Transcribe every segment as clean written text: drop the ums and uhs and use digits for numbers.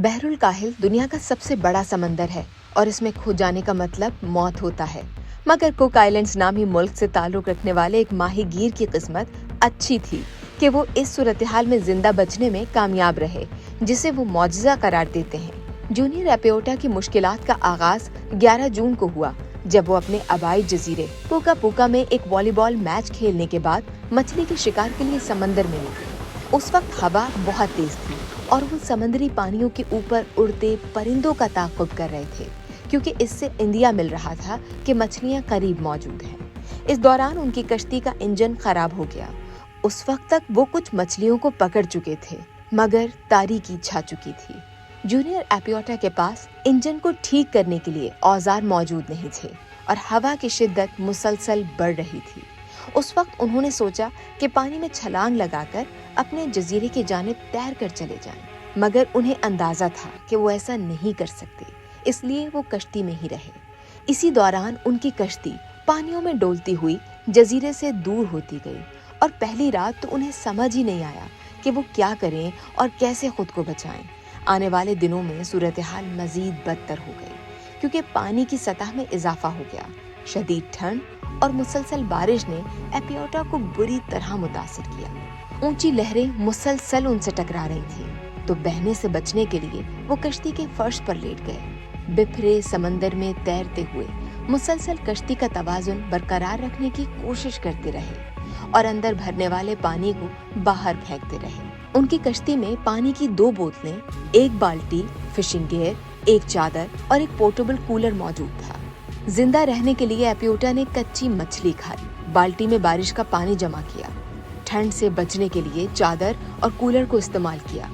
बहरुल काहिल दुनिया का सबसे बड़ा समंदर है और इसमें खो जाने का मतलब मौत होता है। मगर कुक आइलैंड्स नामी मुल्क से ताल्लुक रखने वाले एक माहीगीर की किस्मत अच्छी थी कि वो इस सूरत-ए-हाल में जिंदा बचने में कामयाब रहे, जिसे वो मौजज़ा करार देते हैं। जूनियर एपियोटा की मुश्किलात का आगाज 11 जून को हुआ, जब वो अपने आबाई जजीरे पुका पुका में एक वॉलीबॉल मैच खेलने के बाद मछली के शिकार के लिए समंदर में निकले। उस वक्त हवा बहुत तेज थी और वो समंदरी पानियों के ऊपर उड़ते परिंदों का ताक़ुब कर रहे थे, क्योंकि इससे इंदिया मिल रहा था कि मछलियां करीब मौजूद हैं। इस दौरान उनकी कश्ती का इंजन खराब हो गया। उस वक्त तक वो कुछ मछलियों को पकड़ चुके थे, मगर तारीकी छा चुकी थी। जूनियर एपियोटा के पास इंजन को ठीक करने के लिए औजार मौजूद नहीं थे और हवा की शिद्दत मुसलसल बढ़ रही थी। उस वक्त उन्होंने सोचा कि पानी में छलांग लगाकर अपने जजीरे की जानिब तैर कर चले जाएं, मगर उन्हें अंदाजा था कि वो ऐसा नहीं कर सकते, इसलिए वो कश्ती में ही रहे। इसी दौरान उनकी कश्ती पानियों में डोलती हुई जजीरे से दूर होती गई और पहली रात तो उन्हें समझ ही नहीं आया कि वो क्या करें और कैसे खुद को बचाएं। आने वाले दिनों में सूरत-ए-हाल मजीद बदतर हो गई, क्योंकि पानी की सतह में इजाफा हो गया। शदीद ठंड और मुसलसल बारिश ने एपियोटा को बुरी तरह मुतासिर किया। ऊंची लहरें मुसलसल उनसे टकरा रही थी, तो बहने से बचने के लिए वो कश्ती के फर्श पर लेट गए। बिफरे समंदर में तैरते हुए मुसलसल कश्ती का तवाजुन बरकरार रखने की कोशिश करते रहे और अंदर भरने वाले पानी को बाहर फेंकते रहे। उनकी कश्ती में पानी की 2 बोतलें, 1 बाल्टी, फिशिंग गियर, 1 चादर और एक पोर्टेबल कूलर मौजूद था। जिंदा रहने के लिए एपियोटा ने कच्ची मछली खाई, बाल्टी में बारिश का पानी जमा किया, ठंड से बचने के लिए चादर और कूलर को इस्तेमाल किया।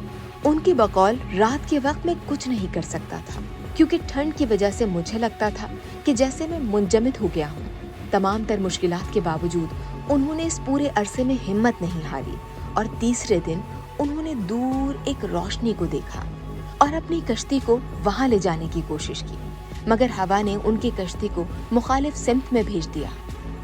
उनकी बकौल रात के वक्त में कुछ नहीं कर सकता था, क्योंकि ठंड की वजह से मुझे लगता था कि जैसे मैं मुंजमद हो गया हूँ। तमाम तर मुश्किलात के बावजूद उन्होंने इस पूरे अरसे में हिम्मत नहीं हारी और तीसरे दिन उन्होंने दूर एक रोशनी को देखा और अपनी कश्ती को वहां ले जाने की कोशिश की, मगर हवा ने उनकी कश्ती को मुखालिफ सिमत में भेज दिया।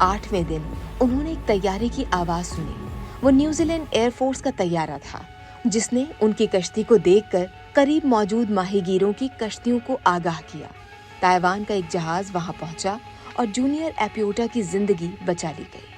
8वें दिन उन्होंने एक तैयारे की आवाज सुनी। वो न्यूजीलैंड एयरफोर्स का तैयारा था, जिसने उनकी कश्ती को देखकर करीब मौजूद माहीगीरों की कश्तियों को आगाह किया। ताइवान का एक जहाज वहां पहुंचा और जूनियर एपियोटा की जिंदगी बचा ली गई।